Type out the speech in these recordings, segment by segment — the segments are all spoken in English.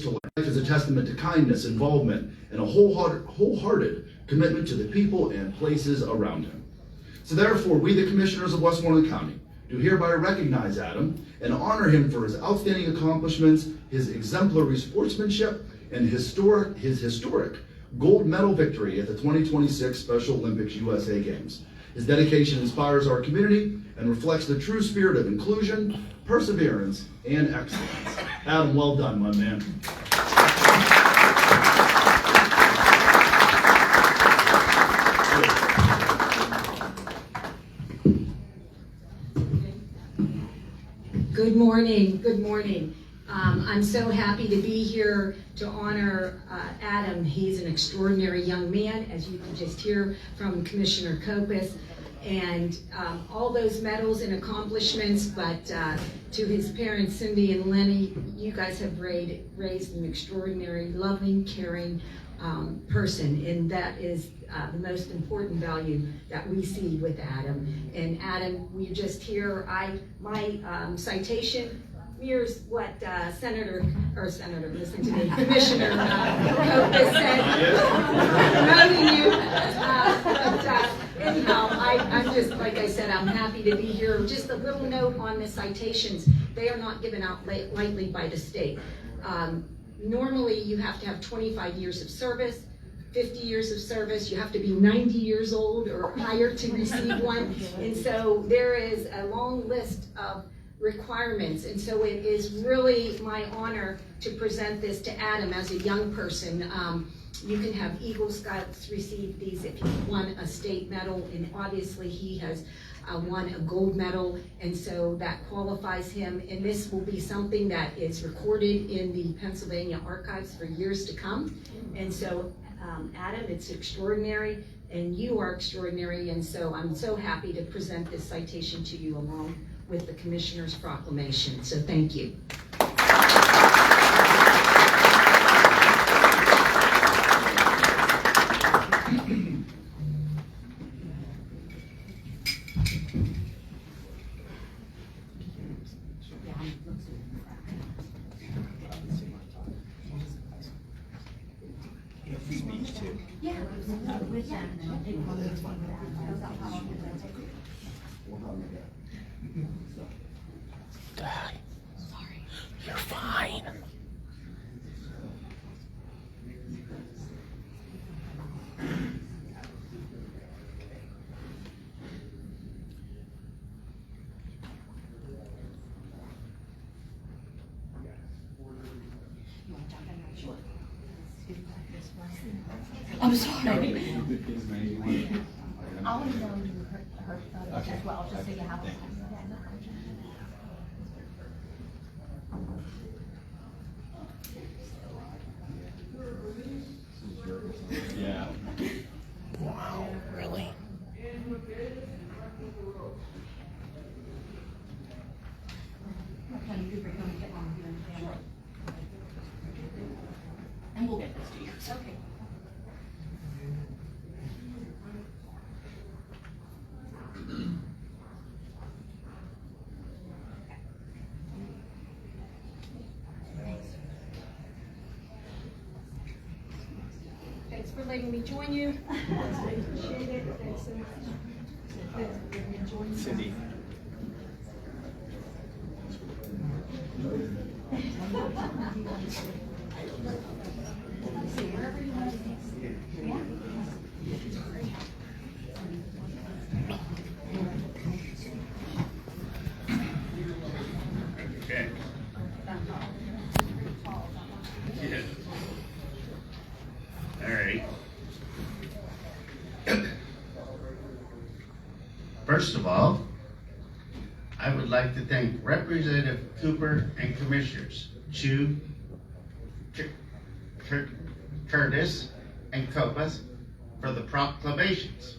life is a testament to kindness, involvement, and a wholehearted commitment to the people and places around him. So therefore, we, the Commissioners of Westmoreland County, do hereby recognize Adam and honor him for his outstanding accomplishments, his exemplary sportsmanship, and his historic gold medal victory at the 2026 Special Olympics USA Games. His dedication inspires our community and reflects the true spirit of inclusion, perseverance, and excellence. Adam, well done, my man. Good morning. Good morning. I'm so happy to be here to honor Adam. He's an extraordinary young man, as you can just hear from Commissioner Kopis, and all those medals and accomplishments, but to his parents, Cindy and Lenny, you guys have raised an extraordinary, loving, caring person, and that is the most important value that we see with Adam. And Adam, we just hear, my citation mirrors what listen to me, Commissioner Kopis said, promoting you. Anyhow, I'm just, like I said, I'm happy to be here. Just a little note on the citations. They are not given out lightly by the state. Normally, you have to have 25 years of service, 50 years of service. You have to be 90 years old or higher to receive one. And so there is a long list of requirements. And so it is really my honor to present this to Adam as a young person. You can have Eagle Scouts receive these if you won a state medal, and obviously he has won a gold medal, and so that qualifies him. And this will be something that is recorded in the Pennsylvania archives for years to come. And so, Adam, it's extraordinary, and you are extraordinary, and so I'm so happy to present this citation to you along with the Commissioner's proclamation. So thank you. Sorry. You're fine. I'm sorry. I want to know her photos as well, just so you have them. Yeah. Wow, really? And we'll get this to you. Okay. Thanks for letting me join you. I appreciate it. Thanks so much. Thanks for letting me join you. Cindy. Okay. Yeah. All right. First of all, I would like to thank Representative Cooper and Commissioners Chu, Curtis, and Kopis for the proclamations.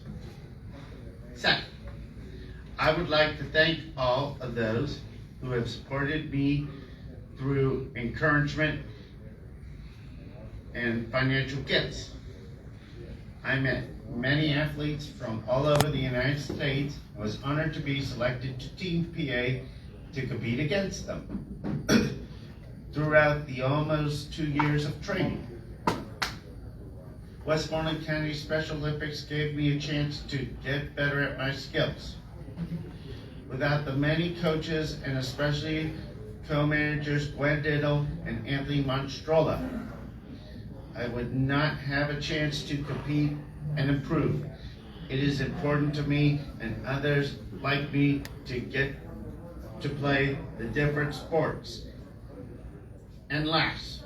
Second, I would like to thank all of those who have supported me through encouragement and financial gifts. I met many athletes from all over the United States and was honored to be selected to Team PA to compete against them. throughout the almost 2 years of training. Westmoreland County Special Olympics gave me a chance to get better at my skills. Without the many coaches and especially co-managers Gwen Diddle and Anthony Monstrola, I would not have a chance to compete and improve. It is important to me and others like me to get to play the different sports. And last,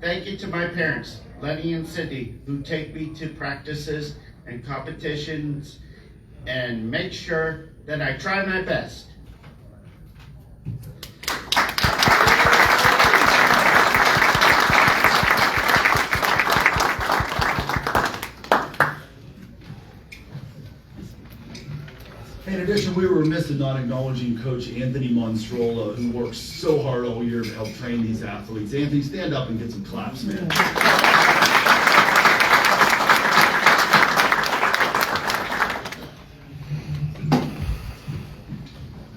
thank you to my parents, Lenny and Cindy, who take me to practices and competitions and make sure that I try my best. In addition, we were remiss in not acknowledging Coach Anthony Monstrola, who works so hard all year to help train these athletes. Anthony, stand up and get some claps, man.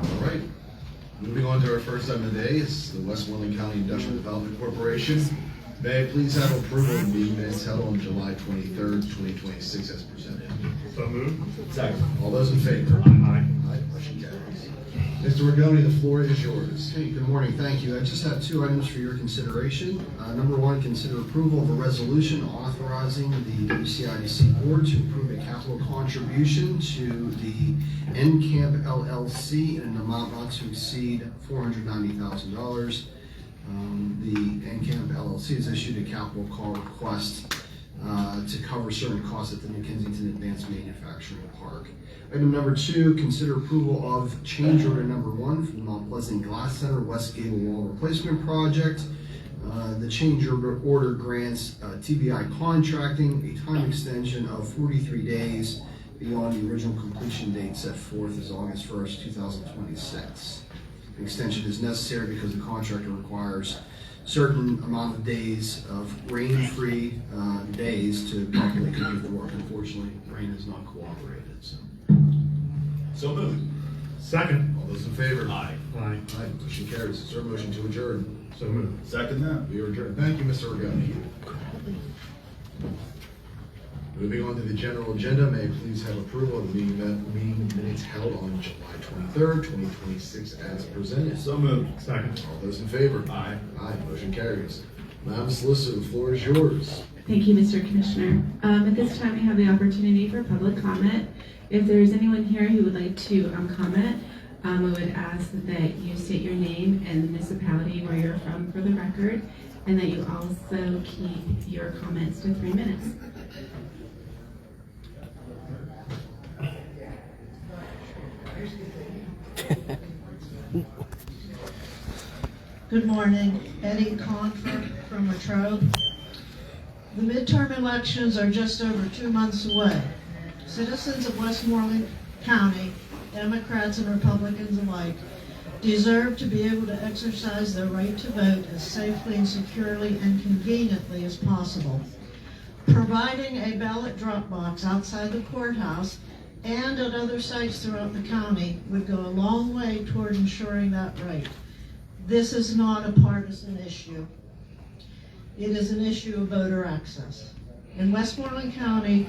All right. Moving on to our first item of the day is the Westmoreland County Industrial Development Corporation. May I please have approval of meeting minutes held on July 23rd, 2026 as presented? So moved. Second. All those in favor? Aye. Aye, motion carries. Mr. Regoni, the floor is yours. Hey, good morning, thank you. I just have two items for your consideration. Number one, consider approval of a resolution authorizing the WCIDC board to approve a capital contribution to the NCAMP LLC in an amount not to exceed $490,000. The NCAMP LLC has issued a capital call request to cover certain costs at the New Kensington Advanced Manufacturing Park. Item number two, consider approval of change order number one for the Mount Pleasant Glass Center West Gable Wall Replacement Project. The change order grants TBI Contracting a time extension of 43 days beyond the original completion date set forth as August 1st, 2026. The extension is necessary because the contractor requires certain amount of days of rain-free days to properly complete the work. Unfortunately, rain has not cooperated. So moved. Second. All those in favor? Aye. Aye, motion carries. Is there a motion to adjourn? So moved. Second that. We are adjourned. Thank you, Mr. Regoni. Moving on to the general agenda, may I please have approval of the meeting minutes held on July 23rd, 2026 as presented? So moved. Second. All those in favor? Aye. Aye, motion carries. Madam Solicitor, the floor is yours. Thank you, Mr. Commissioner. At this time, we have the opportunity for public comment. If there is anyone here who would like to comment, I would ask that you state your name and the municipality where you're from for the record, and that you also keep your comments to 3 minutes. Good morning, Eddie Confort from Latrobe. The midterm elections are just over 2 months away. Citizens of Westmoreland County, Democrats and Republicans alike, deserve to be able to exercise their right to vote as safely and securely and conveniently as possible. Providing a ballot drop box outside the courthouse and at other sites throughout the county would go a long way toward ensuring that right. This is not a partisan issue. It is an issue of voter access. In Westmoreland County,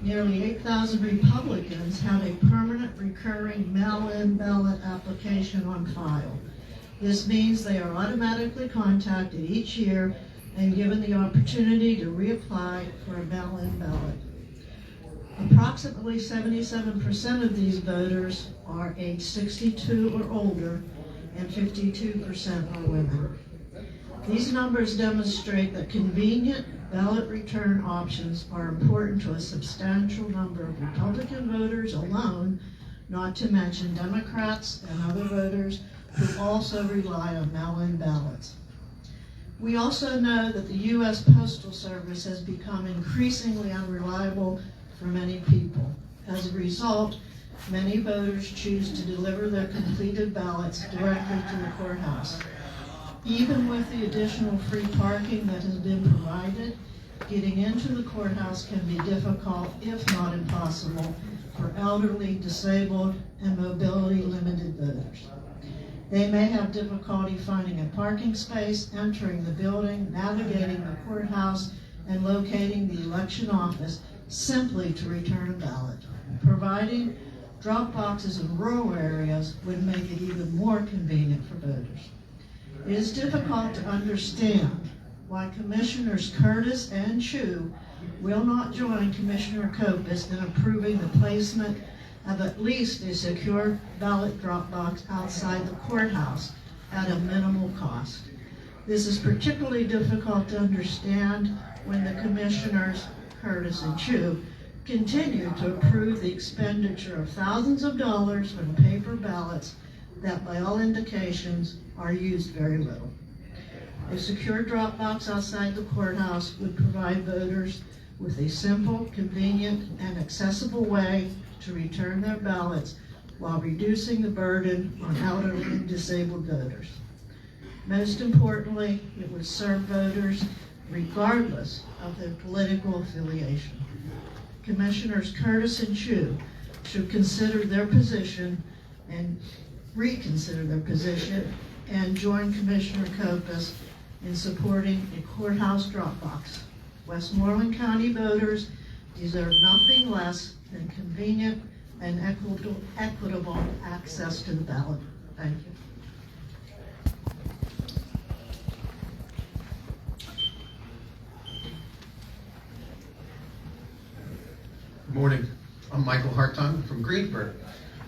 nearly 8,000 Republicans have a permanent recurring mail-in ballot application on file. This means they are automatically contacted each year and given the opportunity to reapply for a mail-in ballot. Approximately 77% of these voters are age 62 or older, and 52% are women. These numbers demonstrate that convenient ballot return options are important to a substantial number of Republican voters alone, not to mention Democrats and other voters who also rely on mail-in ballots. We also know that the U.S. Postal Service has become increasingly unreliable for many people. As a result, many voters choose to deliver their completed ballots directly to the courthouse. Even with the additional free parking that has been provided, getting into the courthouse can be difficult, if not impossible, for elderly, disabled, and mobility-limited voters. They may have difficulty finding a parking space, entering the building, navigating the courthouse, and locating the election office simply to return a ballot. Providing drop boxes in rural areas would make it even more convenient for voters. It is difficult to understand why Commissioners Curtis and Chu will not join Commissioner Kopis in approving the placement of at least a secure ballot drop box outside the courthouse at a minimal cost. This is particularly difficult to understand when the Commissioners Curtis and Chu continue to approve the expenditure of thousands of dollars on paper ballots that by all indications are used very little. A secure drop box outside the courthouse would provide voters with a simple, convenient, and accessible way to return their ballots while reducing the burden on elderly and disabled voters. Most importantly, it would serve voters regardless of their political affiliation. Commissioners Curtis and Chu should consider their position and reconsider their position and join Commissioner Kopis in supporting a courthouse drop box. Westmoreland County voters deserve nothing less than convenient and equitable access to the ballot. Thank you. Good morning. I'm Michael Hartung from Greensburg.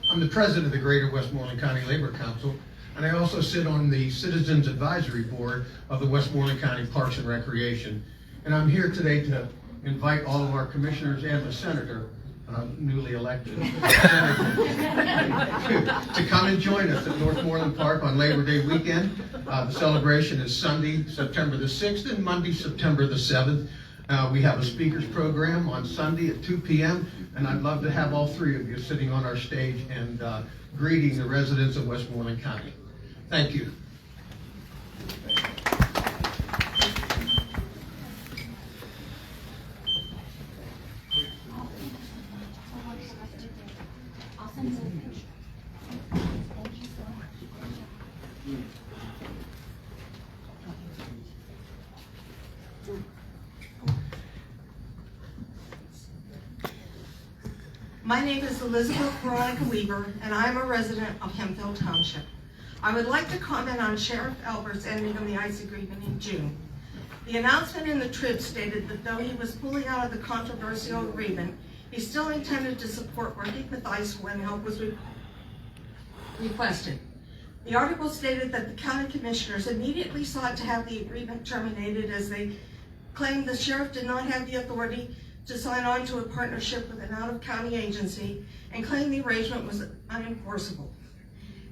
I'm the president of the Greater Westmoreland County Labor Council, and I also sit on the Citizens Advisory Board of the Westmoreland County Parks and Recreation. And I'm here today to invite all of our commissioners and the senator, newly elected, to come and join us at Northmoreland Park on Labor Day weekend. The celebration is Sunday, September the 6th, and Monday, September the 7th. We have a speakers program on Sunday at 2 p.m., and I'd love to have all three of you sitting on our stage and greeting the residents of Westmoreland County. Thank you. My name is Elizabeth Veronica Weaver, and I am a resident of Hemphill Township. I would like to comment on Sheriff Albert's ending of the ICE agreement in June. The announcement in the Trib stated that though he was pulling out of the controversial agreement, he still intended to support working with ICE when help was requested. The article stated that the county commissioners immediately sought to have the agreement terminated as they claimed the sheriff did not have the authority to sign on to a partnership with an out-of-county agency and claimed the arrangement was unenforceable.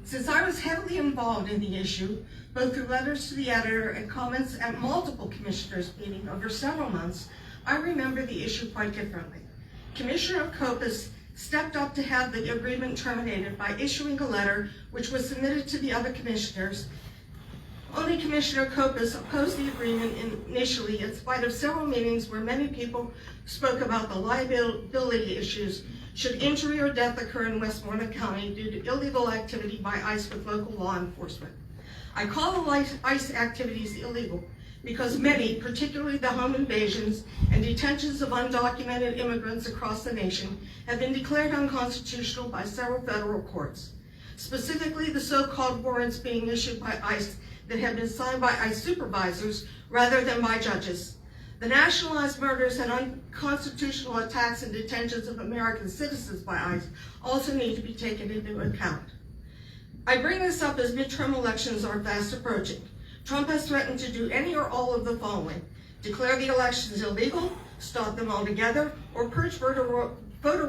Since I was heavily involved in the issue, both through letters to the editor and comments at multiple commissioners' meetings over several months, I remember the issue quite differently. Commissioner Kopis stepped up to have the agreement terminated by issuing a letter which was submitted to the other commissioners. Only Commissioner Kopis opposed the agreement initially in spite of several meetings where many people spoke about the liability issues should injury or death occur in Westmoreland County due to illegal activity by ICE with local law enforcement. I call the ICE activities illegal because many, particularly the home invasions and detentions of undocumented immigrants across the nation, have been declared unconstitutional by several federal courts. Specifically, the so-called warrants being issued by ICE that have been signed by ICE supervisors rather than by judges. The nationalized murders and unconstitutional attacks and detentions of American citizens by ICE also need to be taken into account. I bring this up as midterm elections are fast approaching. Trump has threatened to do any or all of the following: declare the elections illegal, stop them altogether, or purge voter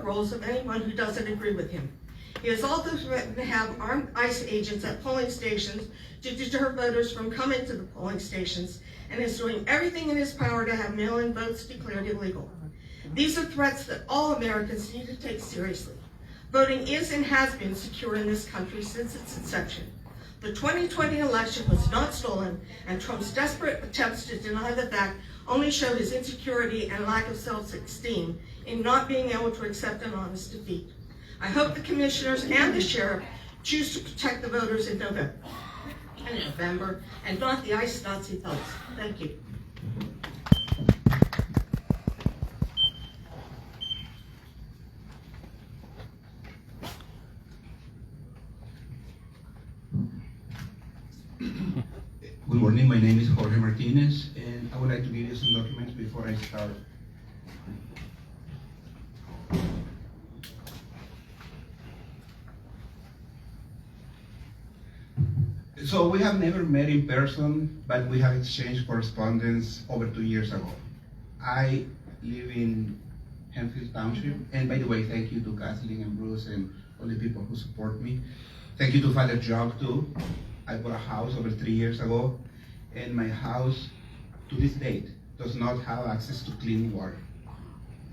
rolls of anyone who doesn't agree with him. He has also threatened to have armed ICE agents at polling stations to deter voters from coming to the polling stations, and is doing everything in his power to have mail-in votes declared illegal. These are threats that all Americans need to take seriously. Voting is and has been secure in this country since its inception. The 2020 election was not stolen, and Trump's desperate attempts to deny the fact only show his insecurity and lack of self-esteem in not being able to accept an honest defeat. I hope the commissioners and the sheriff choose to protect the voters in November, and not the ice Nazi thugs. Thank you. Good morning, my name is Jorge Martinez, and I would like to give you some documents before I start. So we have never met in person, but we have exchanged correspondence over 2 years ago. I live in Hempfield Township, and by the way, thank you to Kathleen and Bruce and all the people who support me. Thank you to Father Job too. I bought a house over 3 years ago, and my house to this date does not have access to clean water.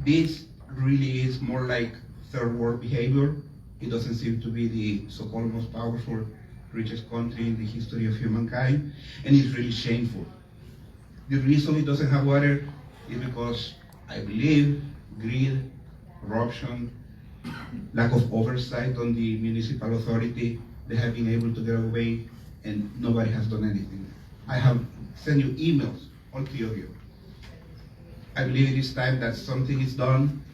This really is more like third world behavior. It doesn't seem to be the so-called most powerful, richest country in the history of humankind, and it's really shameful. The reason it doesn't have water is because I believe greed, corruption, lack of oversight on the municipal authority. They have been able to get away, and nobody has done anything. I have sent you emails, all three of you. I believe it is time that something is done.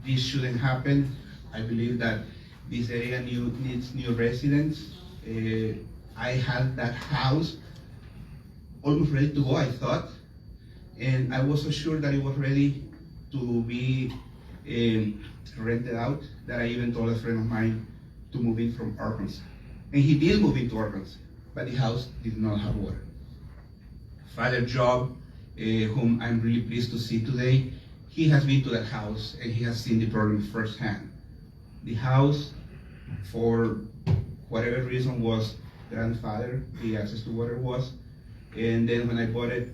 This shouldn't happen. I believe that this area needs new residents. I had that house almost ready to go, I thought, and I was so sure that it was ready to be rented out that I even told a friend of mine to move in from Arkansas. And he did move into Arkansas, but the house did not have water. Father Job, whom I'm really pleased to see today, he has been to that house and he has seen the problem firsthand. The house, for whatever reason, was grandfather, the access to water was, and then when I bought it,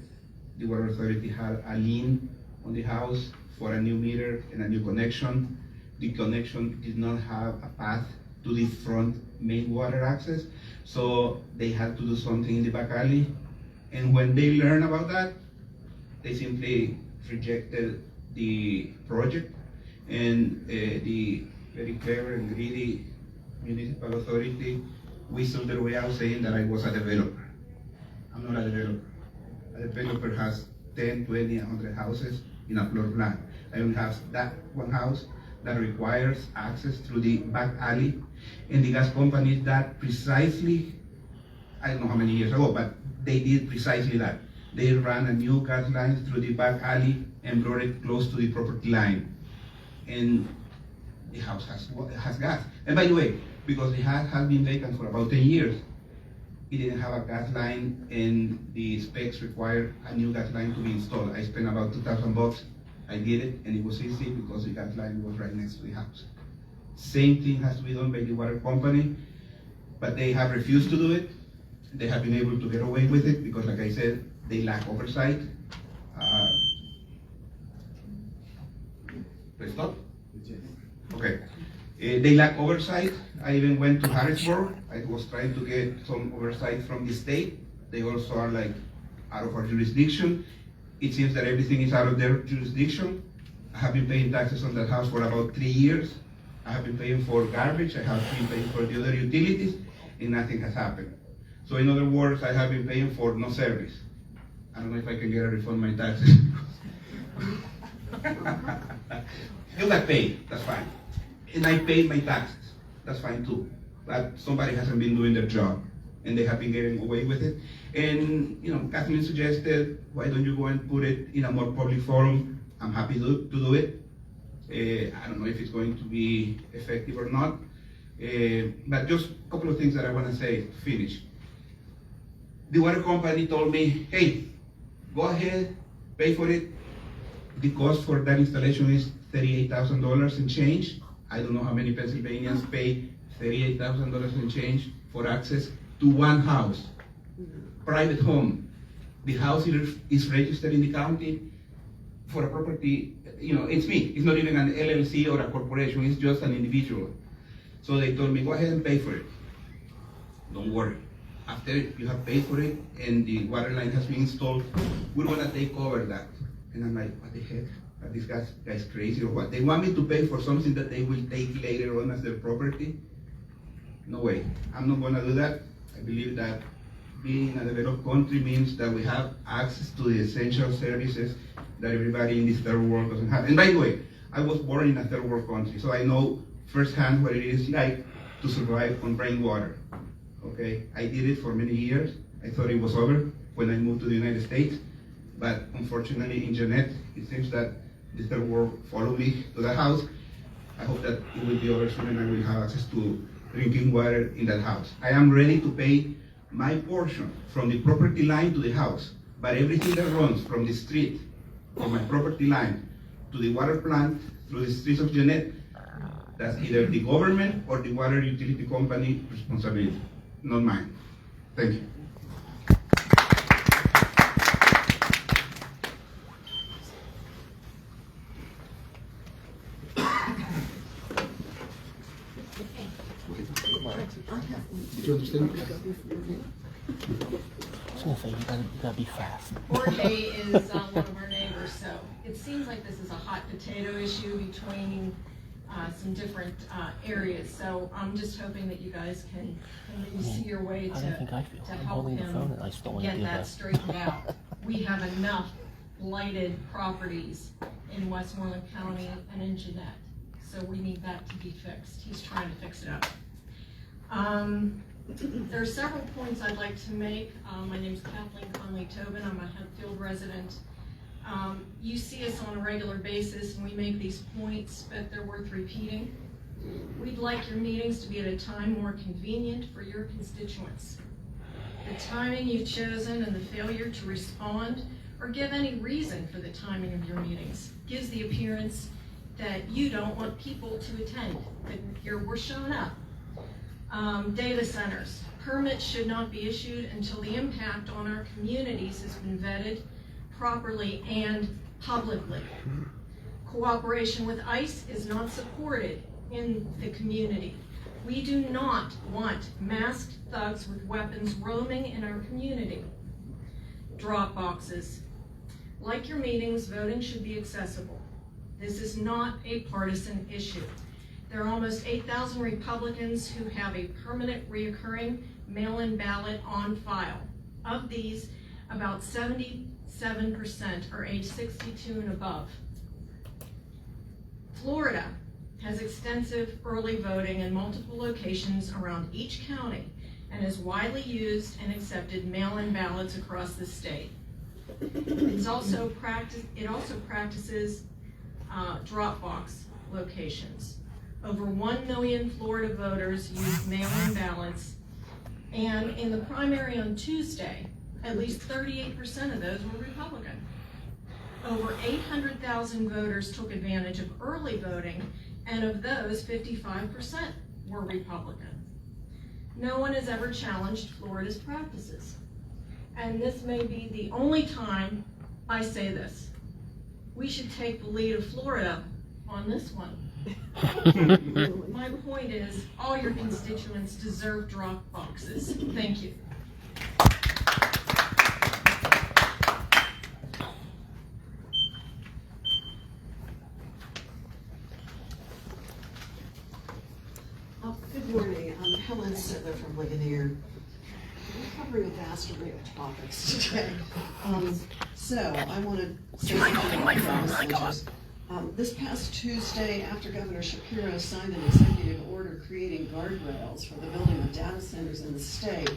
the water authority had a lien on the house for a new meter and a new connection. The connection did not have a path to the front main water access, so they had to do something in the back alley. And when they learned about that, they simply rejected the project, and the very clever and greedy municipal authority whistled their way out saying that I was a developer. I'm not a developer. A developer has 10, 20, 100 houses in a floor plan. I only have that one house that requires access through the back alley, and the gas company did that precisely, I don't know how many years ago, but they did precisely that. They ran a new gas line through the back alley and brought it close to the property line. And the house has gas. And by the way, because the house has been vacant for about 10 years, it didn't have a gas line, and the specs required a new gas line to be installed. I spent about $2,000. I did it, and it was easy because the gas line was right next to the house. Same thing has to be done by the water company, but they have refused to do it. They have been able to get away with it because, like I said, they lack oversight. Let's stop? Okay. They lack oversight. I even went to Harrisburg. I was trying to get some oversight from the state. They also are like out of our jurisdiction. It seems that everything is out of their jurisdiction. I have been paying taxes on that house for about 3 years. I have been paying for garbage. I have been paying for the other utilities, and nothing has happened. So in other words, I have been paying for no service. I don't know if I can get a refund on my taxes. You got paid, that's fine. And I paid my taxes, that's fine too. But somebody hasn't been doing their job, and they have been getting away with it. And Kathleen suggested, why don't you go and put it in a more public forum? I'm happy to do it. I don't know if it's going to be effective or not. But just a couple of things that I want to say to finish. The water company told me, hey, go ahead, pay for it. The cost for that installation is $38,000 and change. I don't know how many Pennsylvanians pay $38,000 and change for access to one house, private home. The house is registered in the county for a property, it's me. It's not even an LLC or a corporation, it's just an individual. So they told me, go ahead and pay for it. Don't worry. After you have paid for it and the water line has been installed, we're gonna take over that. And I'm like, what the heck? Are these guys crazy or what? They want me to pay for something that they will take later on as their property? No way. I'm not gonna do that. I believe that being a developed country means that we have access to the essential services that everybody in this third world doesn't have. And by the way, I was born in a third world country, so I know firsthand what it is like to survive on rainwater. Okay, I did it for many years. I thought it was over when I moved to the United States, but unfortunately in Jeanette, it seems that the third world followed me to the house. I hope that it will be over soon and I will have access to drinking water in that house. I am ready to pay my portion from the property line to the house, but everything that runs from the street, from my property line to the water plant through the streets of Jeanette, that's either the government or the water utility company responsibility, not mine. Thank you. Did you understand? I was gonna say, you gotta be fast. Jorge is one of our neighbors, so it seems like this is a hot potato issue between some different areas. So I'm just hoping that you guys can maybe see your way to I'm help holding the phone him and I still want to get do that that. straightened out. We have enough blighted properties in Westmoreland County and in Jeanette, so we need that to be fixed. He's trying to fix it up. There are several points I'd like to make. My name is Kathleen Conley-Tobin. I'm a Hatfield resident. You see us on a regular basis and we make these points, but they're worth repeating. We'd like your meetings to be at a time more convenient for your constituents. The timing you've chosen and the failure to respond or give any reason for the timing of your meetings gives the appearance that you don't want people to attend, that we're showing up. Data centers. Permits should not be issued until the impact on our communities has been vetted properly and publicly. Cooperation with ICE is not supported in the community. We do not want masked thugs with weapons roaming in our community. Drop boxes. Like your meetings, voting should be accessible. This is not a partisan issue. There are almost 8,000 Republicans who have a permanent reoccurring mail-in ballot on file. Of these, about 77% are age 62 and above. Florida has extensive early voting in multiple locations around each county and has widely used and accepted mail-in ballots across the state. It also practices drop box locations. Over 1 million Florida voters used mail-in ballots, and in the primary on Tuesday, at least 38% of those were Republican. Over 800,000 voters took advantage of early voting, and of those, 55% were Republican. No one has ever challenged Florida's practices, and this may be the only time I say this. We should take the lead of Florida on this one. My point is, all your constituents deserve drop boxes. Thank you. Good morning. I'm Helen Sittler from Ligonier. We're covering a vast array of topics today. So I want to say something about legislatures. This past Tuesday, after Governor Shapiro signed an executive order creating guardrails for the building of data centers in the state,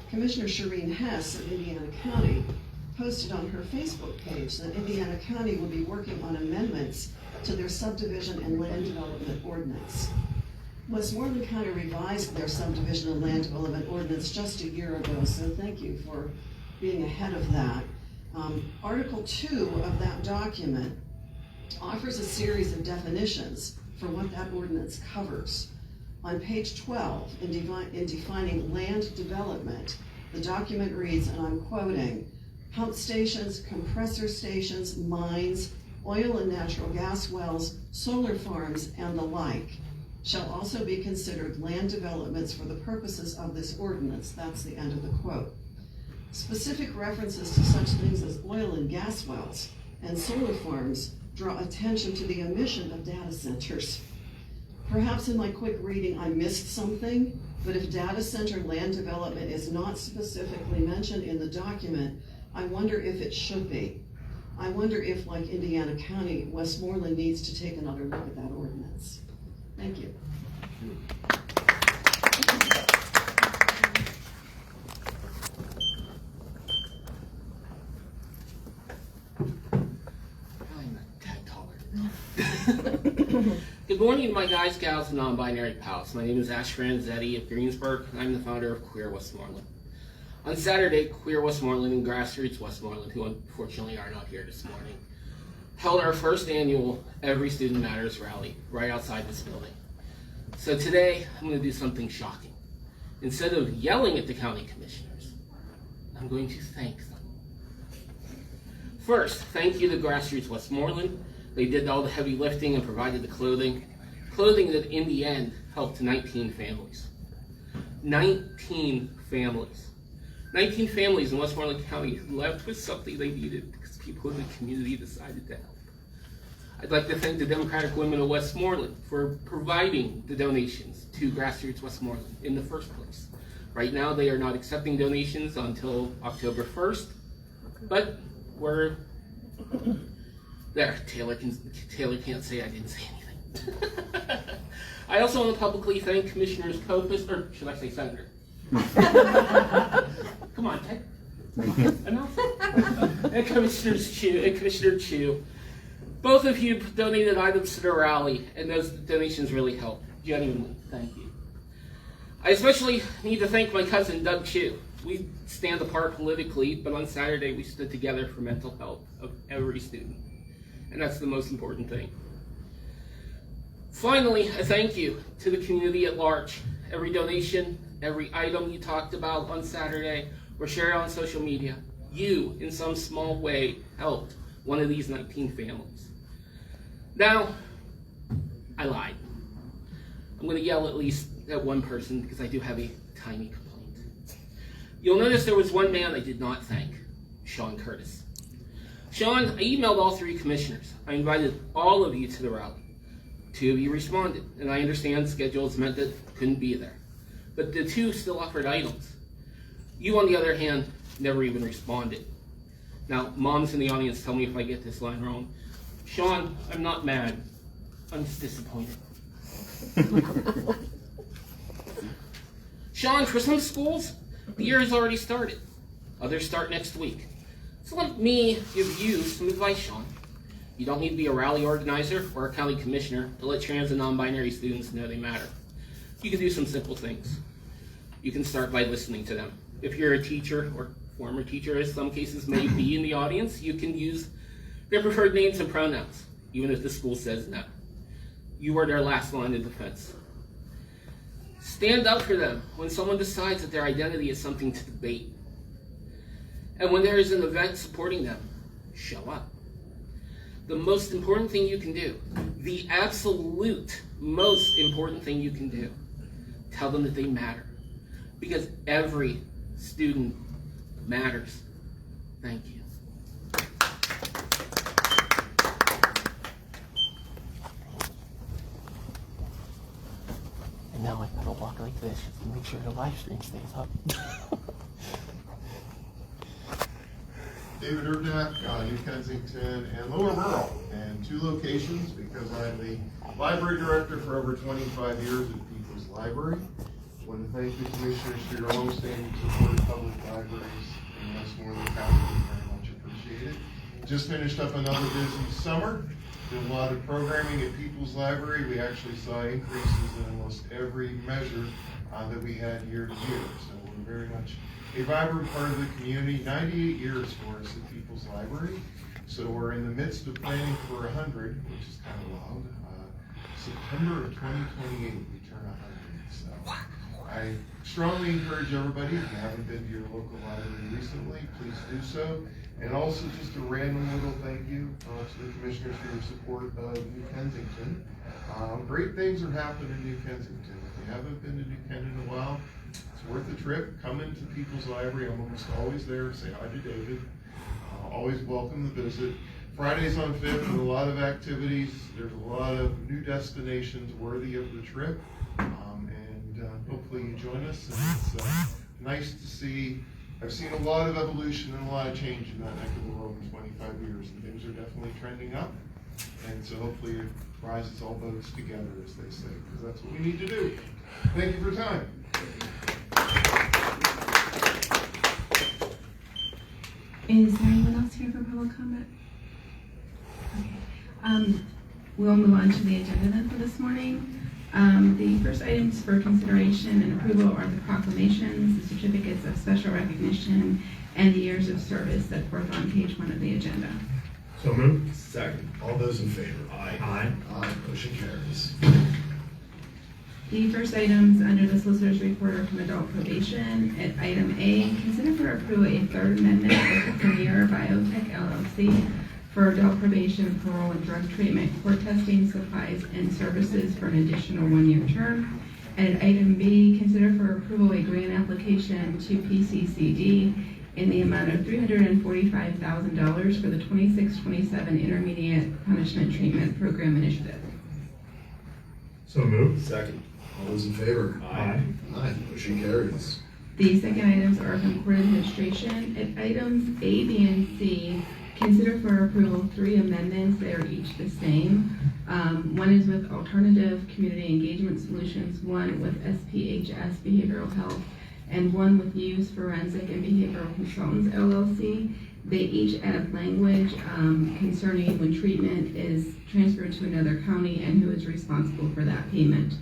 Commissioner Shireen Hess of Indiana County posted on her Facebook page that Indiana County will be working on amendments to their subdivision and land development ordinance. Westmoreland County revised their subdivision and land development ordinance just a year ago, so thank you for being ahead of that. Article 2 of that document offers a series of definitions for what that ordinance covers. On page 12, in defining land development, the document reads, and I'm quoting, pump stations, compressor stations, mines, oil and natural gas wells, solar farms, and the like shall also be considered land developments for the purposes of this ordinance. That's the end of the quote. Specific references to such things as oil and gas wells and solar farms draw attention to the omission of data centers. Perhaps in my quick reading, I missed something, but if data center land development is not specifically mentioned in the document, I wonder if it should be. I wonder if, like Indiana County, Westmoreland needs to take another look at that ordinance. Thank you. Good morning, my guys, gals, and non-binary pals. My name is Ash Franzetti of Greensburg, and I'm the founder of Queer Westmoreland. On Saturday, Queer Westmoreland and Grassroots Westmoreland, who unfortunately are not here this morning, held our first annual Every Student Matters rally right outside this building. So today, I'm going to do something shocking. Instead of yelling at the county commissioners, I'm going to thank them. First, thank you to Grassroots Westmoreland. They did all the heavy lifting and provided the clothing that in the end helped 19 families. 19 families. 19 families in Westmoreland County who left with something they needed because people in the community decided to help. I'd like to thank the Democratic Women of Westmoreland for providing the donations to Grassroots Westmoreland in the first place. Right now they are not accepting donations until October 1st, but we're there. Taylor can't say I didn't say anything. I also want to publicly thank Commissioners Copas, or should I say Senator? Come on, Ted. Enough. And Commissioner Chu. Both of you donated items to the rally, and those donations really helped. Genuinely, thank you. I especially need to thank my cousin, Doug Chu. We stand apart politically, but on Saturday we stood together for mental health of every student. And that's the most important thing. Finally, a thank you to the community at large. Every donation, every item you talked about on Saturday or shared on social media, you, in some small way, helped one of these 19 families. Now, I lied. I'm going to yell at least at one person because I do have a tiny complaint. You'll notice there was one man I did not thank, Sean Curtis. Sean, I emailed all 3 commissioners. I invited all of you to the rally. 2 of you responded, and I understand schedules meant that couldn't be there. But the 2 still offered items. You, on the other hand, never even responded. Now, moms in the audience, tell me if I get this line wrong. Sean, I'm not mad. I'm just disappointed. Sean, for some schools, the year has already started. Others start next week. So let me give you some advice, Sean. You don't need to be a rally organizer or a county commissioner to let trans and non-binary students know they matter. You can do some simple things. You can start by listening to them. If you're a teacher or former teacher, as some cases may be in the audience, you can use their preferred names and pronouns, even if the school says no. You are their last line of defense. Stand up for them when someone decides that their identity is something to debate. And when there is an event supporting them, show up. The most important thing you can do, the absolute most important thing you can do, tell them that they matter. Because every student matters. Thank you. And now I gotta walk like this just to make sure the live stream stays up. David Urdak, New Kensington and Lower Rural, and 2 locations because I'm the library director for over 25 years at People's Library. I want to thank the commissioners for your long-standing support of public libraries in Westmoreland County. We very much appreciate it. Just finished up another busy summer. Did a lot of programming at People's Library. We actually saw increases in almost every measure that we had year to year. So we're very much a vibrant part of the community. 98 years for us at People's Library. So we're in the midst of planning for 100, which is kind of long. September of 2028, we turn 100. So I strongly encourage everybody, if you haven't been to your local library recently, please do so. And also just a random little thank you to the commissioners for your support of New Kensington. Great things are happening in New Kensington. If you haven't been to New Kensington in a while, it's worth the trip. Come into People's Library. I'm almost always there. Say hi to David. Always welcome the visit. Friday's on Fifth, with a lot of activities. There's a lot of new destinations worthy of the trip. Hopefully you join us. And it's nice to see. I've seen a lot of evolution and a lot of change in that neck of the world in 25 years, and things are definitely trending up. And so hopefully it rises all boats together, as they say, because that's what we need to do. Thank you for your time. Is there anyone else here for public comment? Okay. We'll move on to the agenda then for this morning. The first items for consideration and approval are the proclamations, the certificates of special recognition, and the years of service set forth on page 1 of the agenda. So moved. Second. All those in favor? Aye. Aye. Motion carries. The first items under the solicitor's report are from adult probation. At item A, consider for approval a third amendment with Premier Biotech LLC for adult probation, parole, and drug treatment, court testing, supplies, and services for an additional 1-year term. And at item B, consider for approval a grant application to PCCD in the amount of $345,000 for the 26-27 Intermediate Punishment Treatment Program Initiative. So moved. Second. All those in favor? Aye. Aye. Motion carries. The second items are from court administration. At items A, B, and C, consider for approval 3 amendments. They are each the same. One is with Alternative Community Engagement Solutions, one with SPHS Behavioral Health, and one with Use Forensic and Behavioral Consultants LLC. They each add language concerning when treatment is transferred to another county and who is responsible for that payment.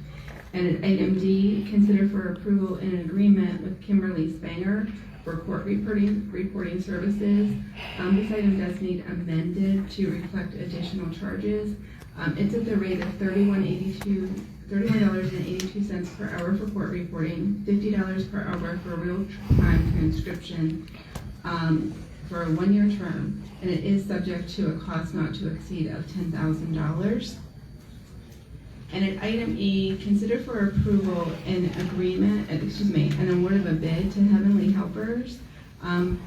And at item D, consider for approval an agreement with Kimberly Spanger for court reporting services. This item does need amended to reflect additional charges. It's at the rate of $31.82 per hour for court reporting, $50 per hour for real-time transcription for a 1-year term, and it is subject to a cost not to exceed of $10,000. And at item E, consider for approval an award of a bid to Heavenly Helpers in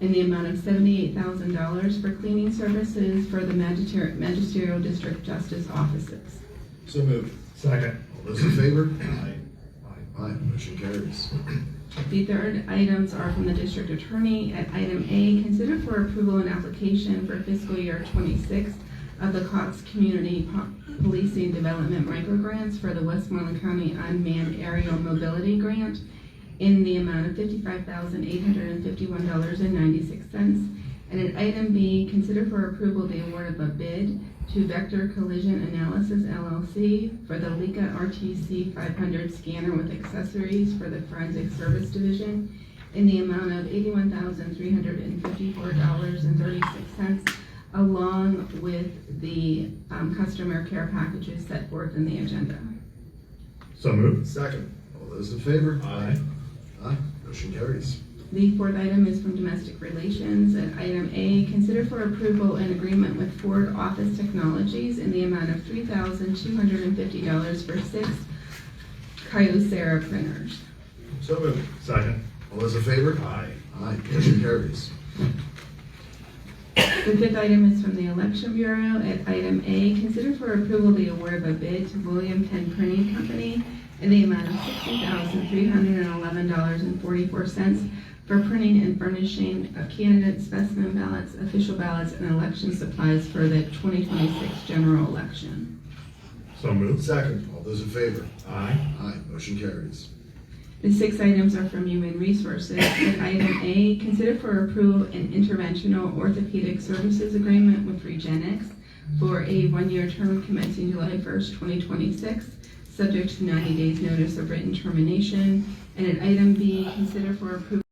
the amount of $78,000 for cleaning services for the magisterial district justice offices. So moved. Second. All those in favor? Aye. Aye. Motion carries. The third items are from the district attorney. At item A, consider for approval an application for fiscal year 26 of the Cox Community Policing Development Microgrants for the Westmoreland County Unmanned Aerial Mobility Grant in the amount of $55,851.96. And at item B, consider for approval the award of a bid to Vector Collision Analysis LLC for the Leica RTC 500 scanner with accessories for the Forensic Service Division in the amount of $81,354.36, along with the customer care packages set forth in the agenda. So moved. Second. All those in favor? Aye. Aye. Motion carries. The fourth item is from Domestic Relations. At item A, consider for approval an agreement with Ford Office Technologies in the amount of $3,250 for 6 Kyocera printers. So moved. Second. All those in favor? Aye. Aye. Motion carries. The fifth item is from the Election Bureau. At item A, consider for approval the award of a bid to William Penn Printing Company in the amount of $60,311.44 for printing and furnishing of candidate specimen ballots, official ballots, and election supplies for the 2026 general election. So moved. Second. All those in favor? Aye. Aye. Motion carries. The 6 items are from Human Resources. At item A, consider for approval an interventional orthopedic services agreement with Regenix for a 1-year term commencing July 1st, 2026, subject to 90 days notice of written termination. And at item B, consider for approval